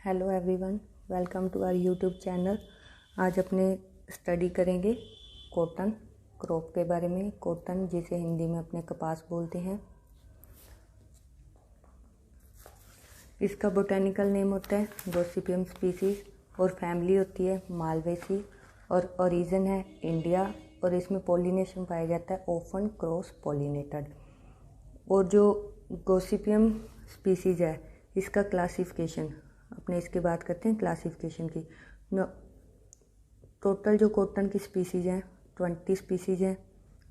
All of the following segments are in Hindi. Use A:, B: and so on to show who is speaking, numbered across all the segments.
A: Hello everyone, welcome to our YouTube channel. आज अपने स्टडी करेंगे कॉटन क्रॉप के बारे में। कॉटन जिसे हिंदी में अपने कपास बोलते हैं, इसका बोटेनिकल नेम होता है गॉसिपियम स्पीसीज और फैमिली होती है मालवेसी और ओरिजिन है इंडिया और इसमें पॉलिनेशन पाया जाता है ऑफन क्रॉस पॉलिनेटेड। और जो गॉसिपियम स्पीसीज है इसका क्लासिफिकेशन अपने इसकी बात करते हैं क्लासिफिकेशन की। टोटल जो कॉटन की स्पीसीज हैं 20 स्पीसीज हैं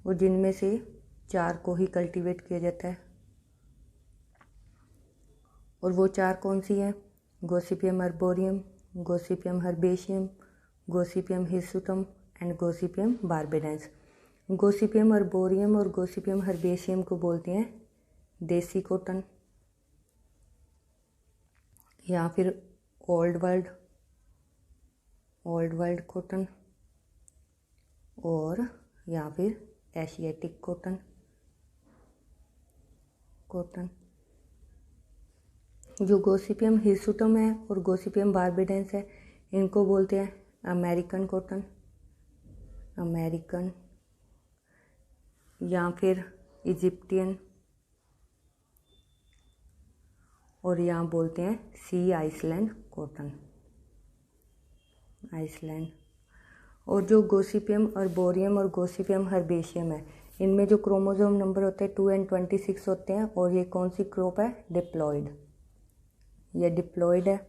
A: और जिनमें से 4 को ही कल्टीवेट किया जाता है। और वो 4 कौन सी हैं? Gossypium arboreum, gossypium herbaceum, gossypium hirsutum and gossypium barbadense. Gossypium arboreum और गॉसिपियम हर्बेशियम को बोलते हैं देसी कॉटन या फिर ओल्ड वर्ल्ड कॉटन और या फिर एशियाटिक कॉटन। जो गॉसिपियम हिर्सुटम है और गॉसिपियम बारबेडेंस है इनको बोलते हैं अमेरिकन कॉटन, या फिर इजिप्टियन और यहाँ बोलते हैं सी आइसलैंड कॉटन। और जो गॉसिपियम अर्बोरियम और गॉसिपियम हर्बेशियम है इनमें जो क्रोमोसोम नंबर होते हैं 2 and 26 होते हैं। और ये कौन सी क्रॉप है? डिप्लॉयड, ये डिप्लॉयड है।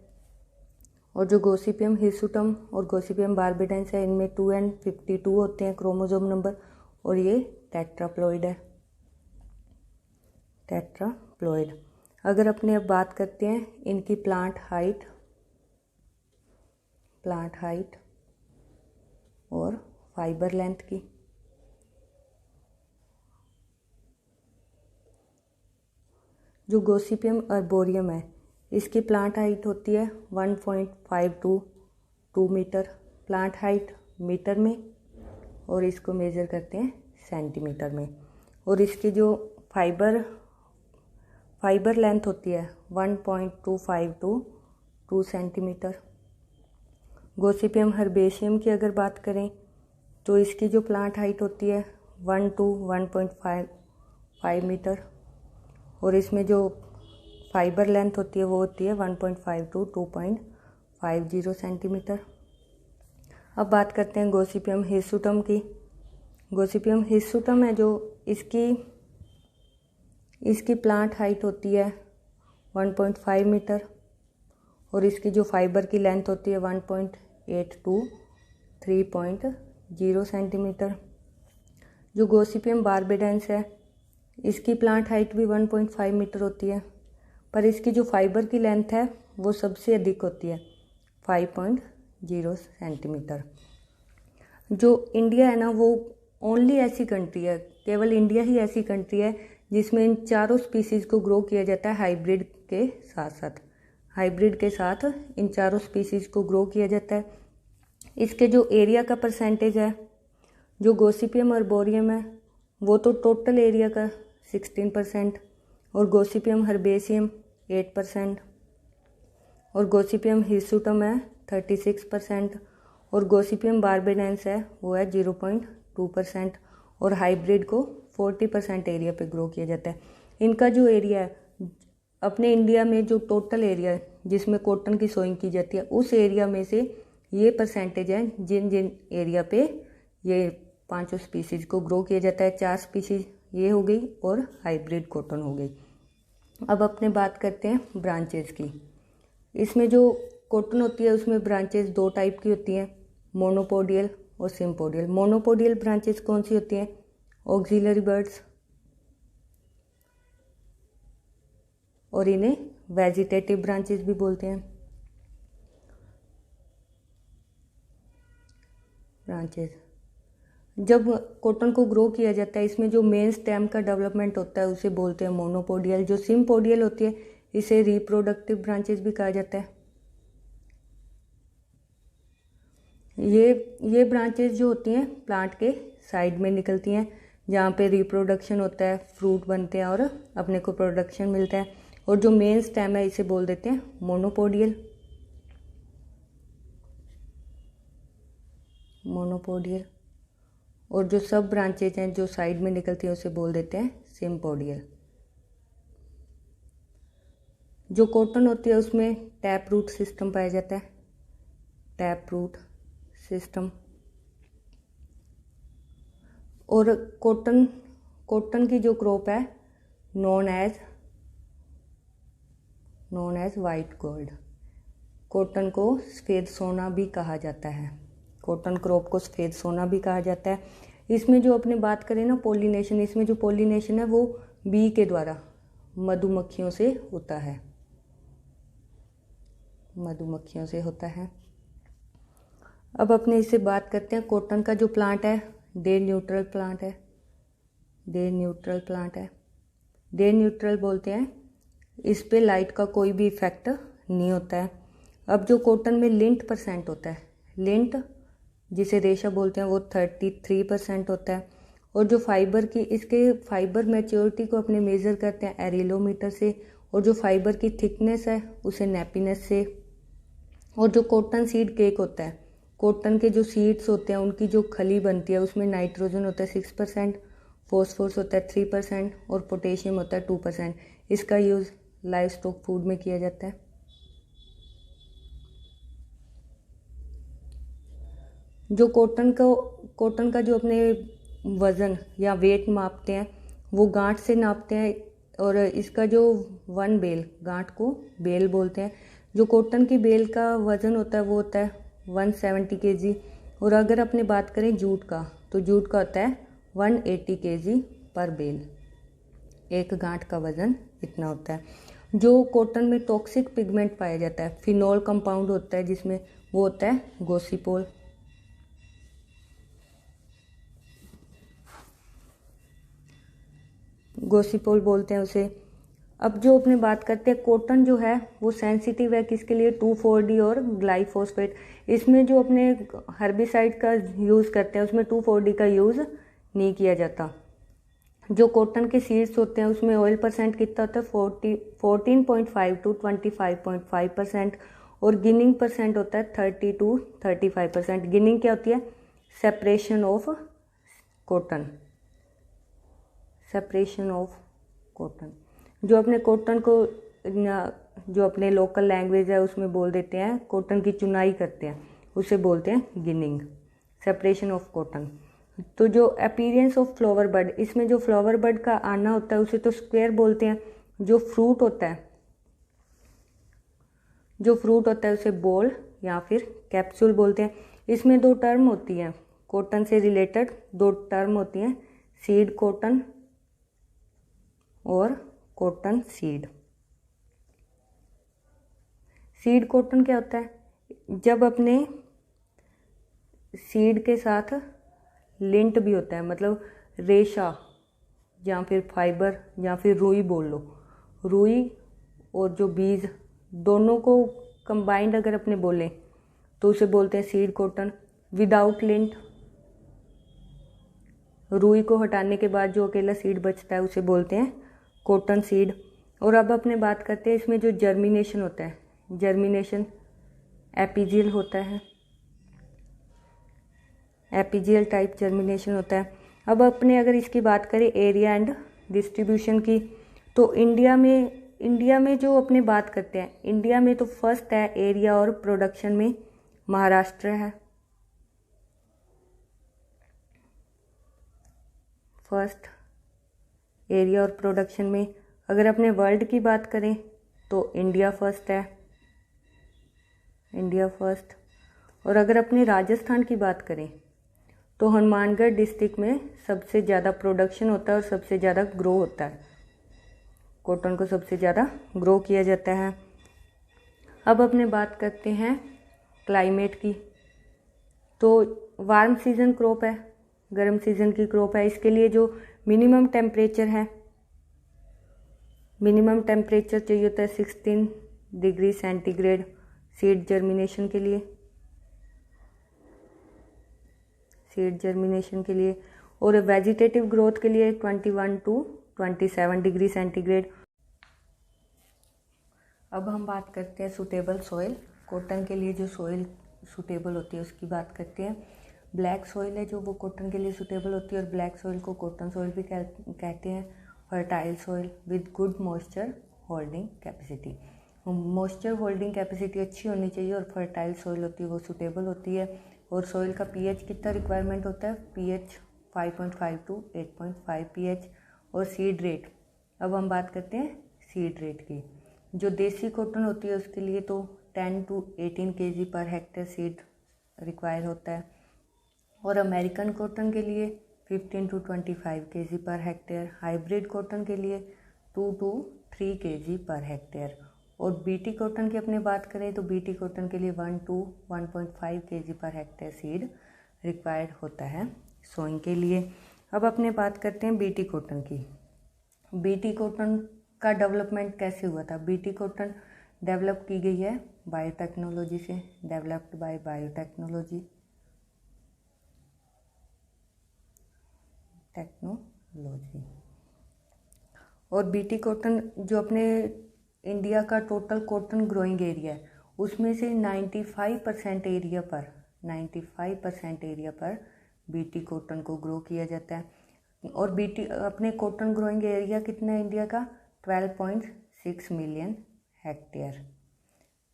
A: और जो गॉसिपियम हिर्सुटम और गॉसिपियम बारबेडेंस है इनमें 2 and 52 होते हैं क्रोमोसोम नंबर और ये टेट्राप्लॉयड है, टेट्राप्लॉयड। अगर अपने अब बात करते हैं इनकी प्लांट हाइट और फाइबर लेंथ की। जो गॉसिपियम अर्बोरियम है इसकी प्लांट हाइट होती है 1.522 मीटर, प्लांट हाइट मीटर में, और इसको मेज़र करते हैं सेंटीमीटर में। और इसकी जो फाइबर लेंथ होती है 1.252 सेंटीमीटर। गॉसिपियम हर्बेशियम की अगर बात करें तो इसकी जो प्लांट हाइट होती है 1 to 1.5 मीटर और इसमें जो फाइबर लेंथ होती है वो होती है 1.5 to 2.50 सेंटीमीटर। अब बात करते हैं गॉसिपियम हिर्सुटम की। गॉसिपियम हिर्सुटम है जो इसकी प्लांट हाइट होती है 1.5 मीटर और इसकी जो फाइबर की लेंथ होती है 1.8 to 3.0 सेंटीमीटर। जो गॉसिपियम बारबेडेंस है इसकी प्लांट हाइट भी 1.5 मीटर होती है पर इसकी जो फाइबर की लेंथ है वो सबसे अधिक होती है 5.0 सेंटीमीटर। जो इंडिया है ना वो ओनली ऐसी कंट्री है, केवल इंडिया ही ऐसी कंट्री है जिसमें इन चारों स्पीसीज को ग्रो किया जाता है हाइब्रिड के साथ इन चारों स्पीसीज को ग्रो किया जाता है। इसके जो एरिया का परसेंटेज है, जो गॉसिपियम अर्बोरियम है वो तो टोटल एरिया का 16% और गॉसिपियम हर्बेशियम 8% और गॉसिपियम हिर्सुटम है 36% और गॉसिपियम बारबेडेंस है वो है 0.2% और हाइब्रिड को 40% एरिया पे ग्रो किया जाता है। इनका जो एरिया है अपने इंडिया में जो टोटल एरिया है जिसमें कॉटन की सोइंग की जाती है उस एरिया में से ये परसेंटेज है जिन एरिया पे ये 5 स्पीसीज को ग्रो किया जाता है। 4 स्पीसीज ये हो गई और हाइब्रिड कॉटन हो गई। अब अपने बात करते हैं ब्रांचेज की। इसमें जो कॉटन होती है उसमें ब्रांचेज 2 टाइप की होती हैं, मोनोपोडियल और सिम्पोडियल। मोनोपोडियल ब्रांचेज कौन सी होती हैं? ऑक्सिलरी बर्ड्स और इन्हें वेजिटेटिव ब्रांचेज भी बोलते हैं। ब्रांचेज जब कॉटन को ग्रो किया जाता है इसमें जो मेन स्टेम का डेवलपमेंट होता है उसे बोलते हैं मोनोपोडियल। जो सिम्पोडियल होती है इसे रिप्रोडक्टिव ब्रांचेज भी कहा जाता है। ये ब्रांचेज जो होती हैं प्लांट के साइड में निकलती हैं जहाँ पे रिप्रोडक्शन होता है, फ्रूट बनते हैं और अपने को प्रोडक्शन मिलता है। और जो मेन स्टेम है इसे बोल देते हैं मोनोपोडियल। मोनोपोडियल, और जो सब ब्रांचेज हैं जो साइड में निकलती हैं उसे बोल देते हैं सिम्पोडियल। जो कॉटन होती है उसमें टैप रूट सिस्टम पाया जाता है, टैप रूट सिस्टम। और कॉटन की जो क्रॉप है known as white gold. Cotton को सफ़ेद सोना भी कहा जाता है, कॉटन क्रॉप को सफ़ेद सोना भी कहा जाता है। इसमें जो अपने बात करें ना पोलिनेशन, इसमें जो पोलिनेशन है वो बी के द्वारा मधुमक्खियों से होता है, मधुमक्खियों से होता है। अब अपने इससे बात करते हैं कॉटन का जो प्लांट है डे न्यूट्रल प्लांट है, डे न्यूट्रल प्लांट है। डे न्यूट्रल बोलते हैं, इस पे लाइट का कोई भी इफेक्ट नहीं होता है। अब जो कॉटन में लिंट परसेंट होता है, लिंट जिसे रेशा बोलते हैं, वो 33% होता है। और जो फाइबर की, इसके फाइबर मैच्योरिटी को अपने मेज़र करते हैं एरिलोमीटर से, और जो फाइबर की थिकनेस है उसे नेपीनेस से। और जो कॉटन सीड केक होता है, कॉटन के जो सीड्स होते हैं उनकी जो खली बनती है उसमें नाइट्रोजन होता है 6%, फॉस्फोरस होता है 3% और पोटेशियम होता है 2%। इसका यूज़ लाइव स्टॉक फूड में किया जाता है। जो कॉटन का जो अपने वज़न या वेट मापते हैं वो गांठ से नापते हैं, और इसका जो वन बेल, गांठ को बेल बोलते हैं। जो कॉटन की बेल का वज़न होता है वो होता है 170 kg। और अगर अपने बात करें जूट का, तो जूट का होता है 180 kg पर बेल। एक गांठ का वज़न इतना होता है। जो कॉटन में टॉक्सिक पिगमेंट पाया जाता है, फिनोल कंपाउंड होता है जिसमें, वो होता है गोसिपोल। गोसिपोल बोलते हैं उसे। अब जो अपने बात करते हैं कॉटन जो है वो सेंसिटिव है किसके लिए, 2,4-D और ग्लाइफोस्फेट। इसमें जो अपने हर्बिसाइड का यूज़ करते हैं उसमें 2,4-D का यूज़ नहीं किया जाता। जो कॉटन के सीड्स होते हैं उसमें ऑयल परसेंट कितना होता है, 14.5 to 25.5%, और गिनिंग परसेंट होता है 30 to 35%। गिनिंग क्या होती है, separation of cotton, separation of cotton. जो अपने कॉटन को जो अपने लोकल लैंग्वेज है उसमें बोल देते हैं, कॉटन की चुनाई करते हैं उसे बोलते हैं गिनिंग, सेपरेशन ऑफ कॉटन। तो जो अपीयरेंस ऑफ फ्लावर बड, इसमें जो फ्लावर बड का आना होता है उसे तो स्क्वायर बोलते हैं। जो फ्रूट होता है उसे बॉल या फिर कैप्सूल बोलते हैं। इसमें दो टर्म होती हैं, कॉटन से रिलेटेड दो टर्म होती हैं, सीड कॉटन और कॉटन सीड। सीड कॉटन क्या होता है, जब अपने सीड के साथ लिंट भी होता है, मतलब रेशा या फिर फाइबर या फिर रुई बोल लो, रुई और जो बीज दोनों को कंबाइंड अगर अपने बोलें तो उसे बोलते हैं सीड कॉटन। विदाउट लिंट, रुई को हटाने के बाद जो अकेला सीड बचता है उसे बोलते हैं कॉटन सीड। और अब अपने बात करते हैं इसमें जो जर्मिनेशन होता है, जर्मिनेशन एपीजियल होता है, एपीजियल टाइप जर्मिनेशन होता है। अब अपने अगर इसकी बात करें एरिया एंड डिस्ट्रीब्यूशन की, तो इंडिया में जो अपने बात करते हैं, इंडिया में तो फर्स्ट है एरिया और प्रोडक्शन में महाराष्ट्र है, फर्स्ट एरिया और प्रोडक्शन में। अगर अपने वर्ल्ड की बात करें तो इंडिया फर्स्ट है, इंडिया फर्स्ट। और अगर अपने राजस्थान की बात करें तो हनुमानगढ़ डिस्ट्रिक्ट में सबसे ज़्यादा प्रोडक्शन होता है और सबसे ज़्यादा ग्रो होता है, कॉटन को सबसे ज़्यादा ग्रो किया जाता है। अब अपने बात करते हैं क्लाइमेट की, तो वार्म सीजन क्रॉप है, गर्म सीजन की क्रॉप है। इसके लिए जो मिनिमम टेम्परेचर है, मिनिमम टेम्परेचर चाहिए होता है 16 डिग्री सेंटीग्रेड सीड जर्मिनेशन के लिए, सीड जर्मिनेशन के लिए। और वेजिटेटिव ग्रोथ के लिए 21 to 27 डिग्री सेंटीग्रेड। अब हम बात करते हैं सूटेबल सॉइल, कॉटन के लिए जो सॉइल सूटेबल होती है उसकी बात करते हैं। ब्लैक सॉइल है जो वो कॉटन के लिए सूटेबल होती है, और ब्लैक सॉइल को कॉटन सॉइल भी कहते हैं। Fertile soil with good moisture holding capacity, moisture holding capacity अच्छी होनी चाहिए, और फर्टाइल सॉइल होती है वो सूटेबल होती है। और सॉइल का पीएच कितना रिक्वायरमेंट होता है, पीएच 5.5 to 8.5 पीएच। और सीड रेट, अब हम बात करते हैं सीड रेट की। जो देसी कॉटन होती है उसके लिए तो 10 to 18 kg per hectare seed require होता है, और अमेरिकन कॉटन के लिए 15 to 25 kg per hectare, hybrid cotton के लिए 2 to 3 kg पर हेक्टेयर। और बीटी कॉटन की अपने बात करें तो बीटी कॉटन के लिए 1 to 1.5 kg per hectare seed required होता है सोइंग के लिए। अब अपने बात करते हैं बीटी कॉटन की। बीटी कॉटन का डेवलपमेंट कैसे हुआ था? बीटी कॉटन डेवलप की गई है बायोटेक्नोलॉजी से, डेवलप्ड बाय बायोटेक्नोलॉजी टेक्नोलॉजी। और बीटी कॉटन जो अपने इंडिया का टोटल कॉटन ग्रोइंग एरिया है उसमें से 95% एरिया पर बीटी कॉटन को ग्रो किया जाता है। और बीटी अपने कॉटन ग्रोइंग एरिया कितना है इंडिया का? 12.6 मिलियन हेक्टेयर।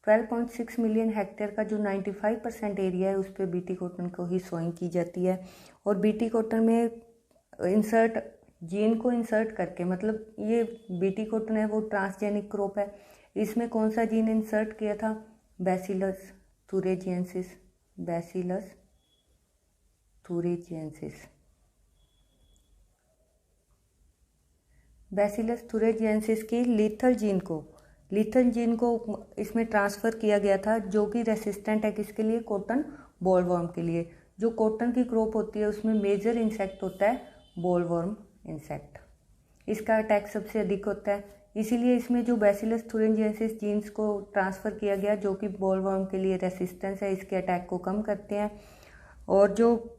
A: 12.6 मिलियन हेक्टेयर का जो 95% एरिया है उस पर बीटी कॉटन को ही सोइंग की जाती है। और बीटी कॉटन में जीन को इंसर्ट करके, मतलब ये बीटी कॉटन है वो ट्रांसजेनिक क्रॉप है, इसमें कौन सा जीन इंसर्ट किया था? Bacillus thuringiensis, bacillus thuringiensis. Bacillus thuringiensis की लीथल जीन को इसमें ट्रांसफ़र किया गया था, जो कि रेसिस्टेंट है किसके लिए? कॉटन बॉलवर्म के लिए। जो कॉटन की क्रॉप होती है उसमें मेजर इंसेक्ट होता है बॉलवर्म इंसेक्ट, इसका अटैक सबसे अधिक होता है, इसीलिए इसमें जो बैसिलस थुरेजिएंसिस जीन्स को ट्रांसफ़र किया गया जो कि बॉलवर्म के लिए रेसिस्टेंस है, इसके अटैक को कम करते हैं। और जो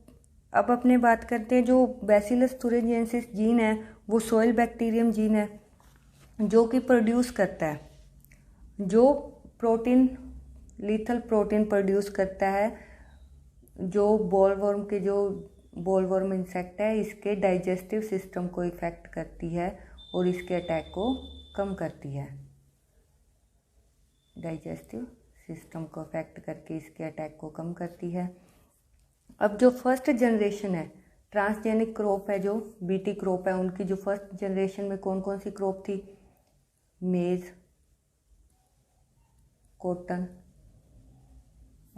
A: अब अपने बात करते हैं, जो बैसिलस थुरेजिएंसिस जीन है वो सॉइल बैक्टीरियम जीन है जो कि प्रोड्यूस करता है, जो प्रोटीन, लीथल प्रोटीन प्रोड्यूस करता है, जो बॉलवर्म इंसेक्ट है इसके डाइजेस्टिव सिस्टम को इफेक्ट करती है और इसके अटैक को कम करती है। डाइजेस्टिव सिस्टम को अफेक्ट करके इसके अटैक को कम करती है। अब जो फर्स्ट जनरेशन है ट्रांसजेनिक क्रॉप है, जो बीटी क्रॉप है, उनकी जो फर्स्ट जनरेशन में कौन कौन सी क्रॉप थी? मेज, कॉटन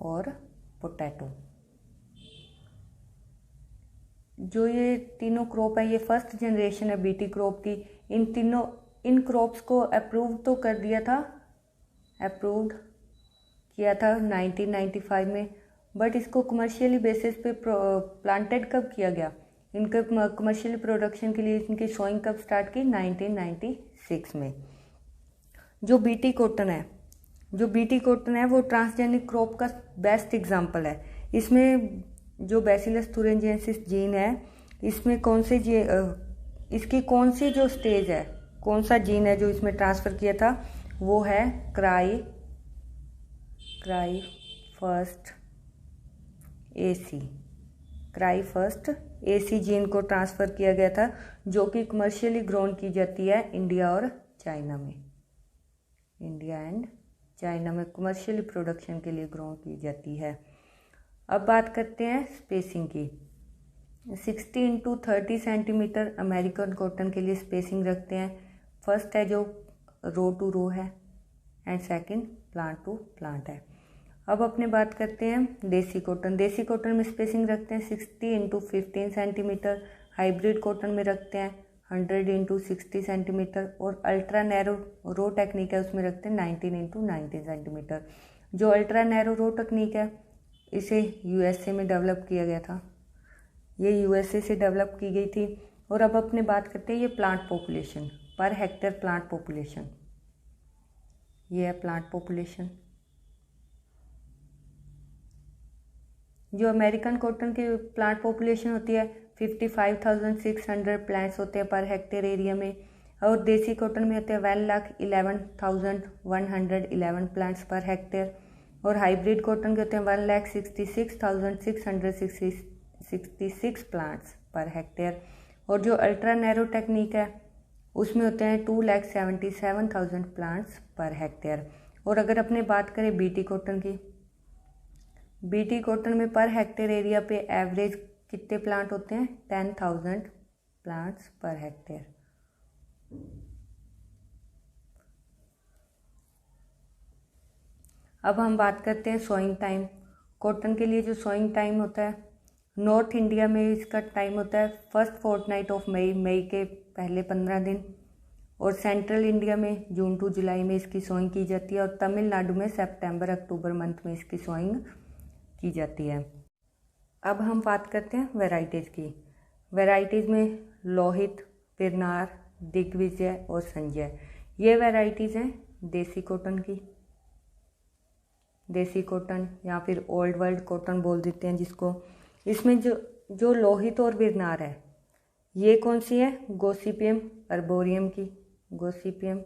A: और पोटैटो। जो ये तीनों क्रॉप है ये फर्स्ट जनरेशन है बीटी क्रॉप की। इन क्रॉप्स को अप्रूव्ड किया था 1995 में, बट इसको कमर्शियली बेसिस पे प्लांटेड कब किया गया? इनके कमर्शियल प्रोडक्शन के लिए इनकी सोइंग कब स्टार्ट की? 1996 में। जो बीटी कॉटन है वो ट्रांसजेनिक क्रॉप का बेस्ट एग्जांपल है। इसमें जो बैसिलस थुरेजिएंसिस जीन है इसमें इसकी कौन सी जो स्टेज है, कौन सा जीन है जो इसमें ट्रांसफ़र किया था? वो है क्राई फर्स्ट AC जीन को ट्रांसफ़र किया गया था, जो कि कमर्शियली ग्रोन की जाती है इंडिया और चाइना में। इंडिया एंड चाइना में कमर्शियली प्रोडक्शन के लिए ग्रो की जाती है। अब बात करते हैं स्पेसिंग की। 60 into 30 सेंटीमीटर अमेरिकन कॉटन के लिए स्पेसिंग रखते हैं। फर्स्ट है जो रो टू रो है and second plant to plant है। अब अपने बात करते हैं देसी कॉटन में स्पेसिंग रखते हैं 60 into 15 सेंटीमीटर, हाइब्रिड कॉटन में रखते हैं 100 into 60 सेंटीमीटर, और अल्ट्रा नैरो रो टेक्निक है उसमें रखते हैं 19 into 19 सेंटीमीटर। जो अल्ट्रा नैरो रो टेक्निक है इसे USA में डेवलप किया गया था, ये USA से डेवलप की गई थी। और अब अपने बात करते हैं ये plant population per hectare, plant population, ये है प्लांट पॉपुलेशन। जो अमेरिकन कॉटन की प्लांट पॉपुलेशन होती है 55,600 प्लांट्स होते हैं पर हेक्टेयर एरिया में, और देसी कॉटन में होते हैं 1,11,111 प्लांट्स पर हेक्टेयर, और हाइब्रिड कॉटन के होते हैं 1,66,666 66 प्लांट्स पर हेक्टेयर। और जो अल्ट्रा नैरो टेक्निक है उसमें होते हैं 2,77,000 प्लांट्स पर हेक्टेयर। और अगर अपने बात करें बीटी कॉटन की, बीटी कॉटन में पर हेक्टेयर एरिया पे एवरेज कितने प्लांट होते हैं? 10,000 प्लांट्स पर हेक्टेयर। अब हम बात करते हैं सोइंग टाइम। कॉटन के लिए जो सोइंग टाइम होता है, नॉर्थ इंडिया में इसका टाइम होता है फर्स्ट फोर्टनाइट ऑफ मई, मई के पहले 15 दिन। और सेंट्रल इंडिया में जून टू जुलाई में इसकी सोइंग की जाती है। और तमिलनाडु में सितंबर अक्टूबर मंथ में इसकी सोइंग की जाती है। अब हम बात करते हैं वैरायटीज़ की। वैरायटीज़ में लोहित, पिरनार, दिग्विजय और संजय, ये वैरायटीज़ हैं देसी कॉटन की। देसी कॉटन या फिर ओल्ड वर्ल्ड कॉटन बोल देते हैं जिसको। इसमें जो लोहित और पिरनार है, ये कौन सी है? गोसिपियम अर्बोरियम की, गोसिपियम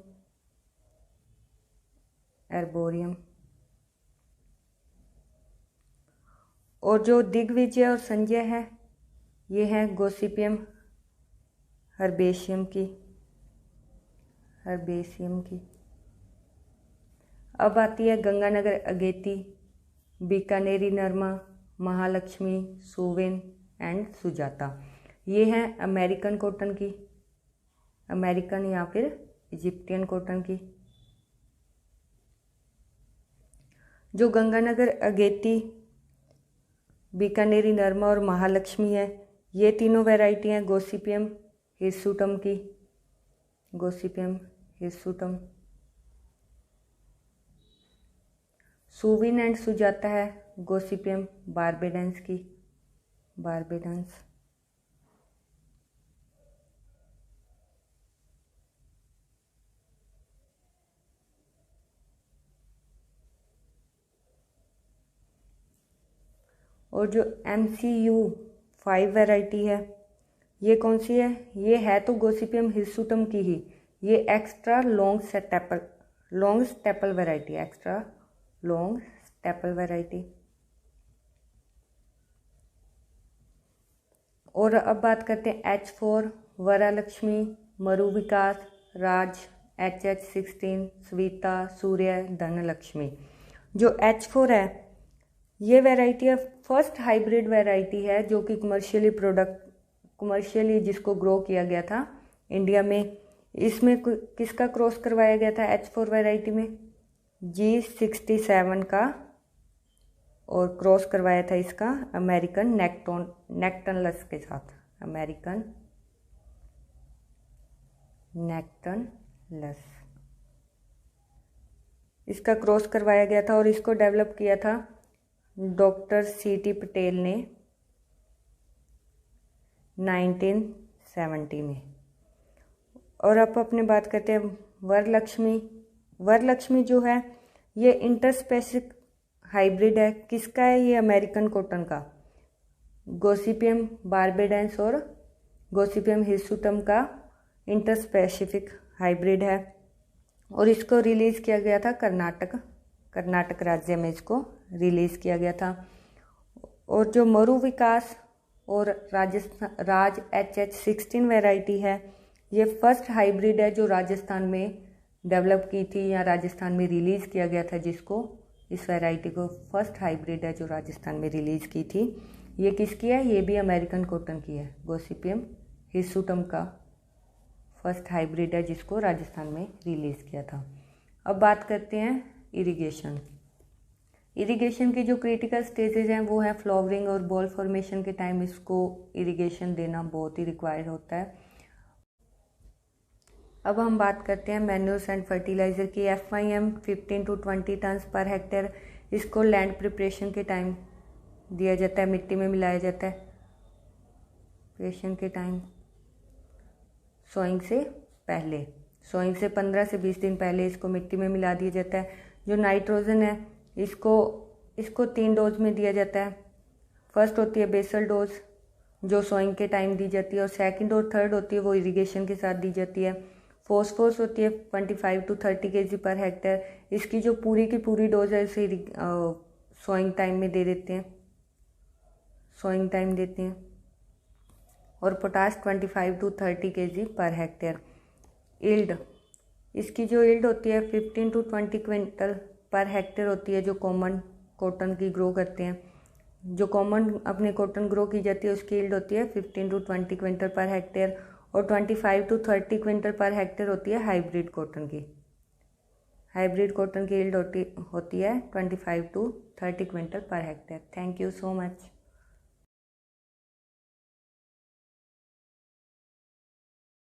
A: अर्बोरियम। और जो दिग्विजय और संजय है, ये है गोसिपियम हर्बेशियम की, हर्बेशियम की। अब आती है गंगानगर अगेती, बीकानेरी नरमा, महालक्ष्मी, सुवेन एंड सुजाता। ये हैं अमेरिकन कॉटन की, अमेरिकन या फिर इजिप्टियन कॉटन की। जो गंगानगर अगेती, बीकानेरी नरमा और महालक्ष्मी है, ये तीनों वैरायटी हैं गोसिपियम हिर्सुटम की, Gossypium hirsutum. Suvin and Sujata है गोसिपियम बारबेडेंस की, बारबेडेंस। और जो MCU 5 वैरायटी है, ये कौन सी है? ये है तो गोसिपियम हिर्सुटम की ही, ये extra long staple variety, extra long staple variety. और अब बात करते हैं H4, वरालक्ष्मी, मरु विकास, राज, HH16, स्वीता, सूर्य, धनलक्ष्मी। जो H4 है, ये वैरायटी है फर्स्ट हाइब्रिड वैरायटी है जो कि कमर्शियली जिसको ग्रो किया गया था इंडिया में। इसमें किसका क्रॉस करवाया गया था H4 वैरायटी में? G67 का, और क्रॉस करवाया था इसका अमेरिकन नेक्टनलस के साथ, अमेरिकन नेक्टनलस, इसका क्रॉस करवाया गया था। और इसको डेवलप किया था डॉक्टर CT पटेल ने 1970 में। और अब अपने बात करते हैं वरलक्ष्मी। वरलक्ष्मी जो है ये इंटरस्पेसिफिक हाइब्रिड है। किसका है? ये अमेरिकन कॉटन का, गोसिपियम बारबेडेंस और गोसिपियम हिर्सुटम का इंटरस्पेसिफिक हाइब्रिड है। और इसको रिलीज़ किया गया था कर्नाटक राज्य में, इसको रिलीज़ किया गया था। और जो मरु विकास और राज HH16 वैरायटी है, ये फर्स्ट हाइब्रिड है जो राजस्थान में डेवलप की थी या राजस्थान में रिलीज़ किया गया था, जिसको इस वैरायटी को फर्स्ट हाइब्रिड है जो राजस्थान में रिलीज़ की थी। ये किसकी है? ये भी अमेरिकन कॉटन की है, गोसिपियम हिर्सुटम का फर्स्ट हाइब्रिड है जिसको राजस्थान में रिलीज़ किया था। अब बात करते हैं इरिगेशन। इरिगेशन की जो क्रिटिकल स्टेजेस हैं वो हैं फ्लावरिंग और बॉल फॉर्मेशन के टाइम इसको इरिगेशन देना बहुत ही रिक्वायर्ड होता है। अब हम बात करते हैं मैन्यूर्स एंड फर्टिलाइज़र की। FIM 15 to 20 turns per hectare इसको लैंड प्रिपरेशन के टाइम दिया जाता है, मिट्टी में मिलाया जाता है प्रिपरेशन के टाइम, सोइंग से पहले, सोइंग से 15 से 20 दिन पहले इसको मिट्टी में मिला दिया जाता है। जो नाइट्रोजन है इसको 3 डोज में दिया जाता है। फर्स्ट होती है बेसल डोज जो सोइंग के टाइम दी जाती है, और सेकंड और थर्ड होती है वो इरिगेशन के साथ दी जाती है। फॉस्फोरस होती है 25 to 30 kg पर हेक्टेयर। इसकी जो पूरी की पूरी डोज है इसे सोइंग टाइम में दे देते हैं, सोइंग टाइम देते हैं। और potash 25 to 30 kg per hectare. Yield, इसकी जो यील्ड होती है 15 to 20 क्विंटल पर हेक्टेयर होती है, जो कॉमन कॉटन की ग्रो करते हैं। जो कॉमन अपनी कॉटन ग्रो की जाती है उसकी यील्ड होती है 15 to 20 क्विंटल पर हेक्टेयर, और 25 to 30 क्विंटल पर हेक्टेयर होती है हाइब्रिड कॉटन की। हाइब्रिड कॉटन की यील्ड होती है 25 to 30 quintal per hectare. Thank you so much.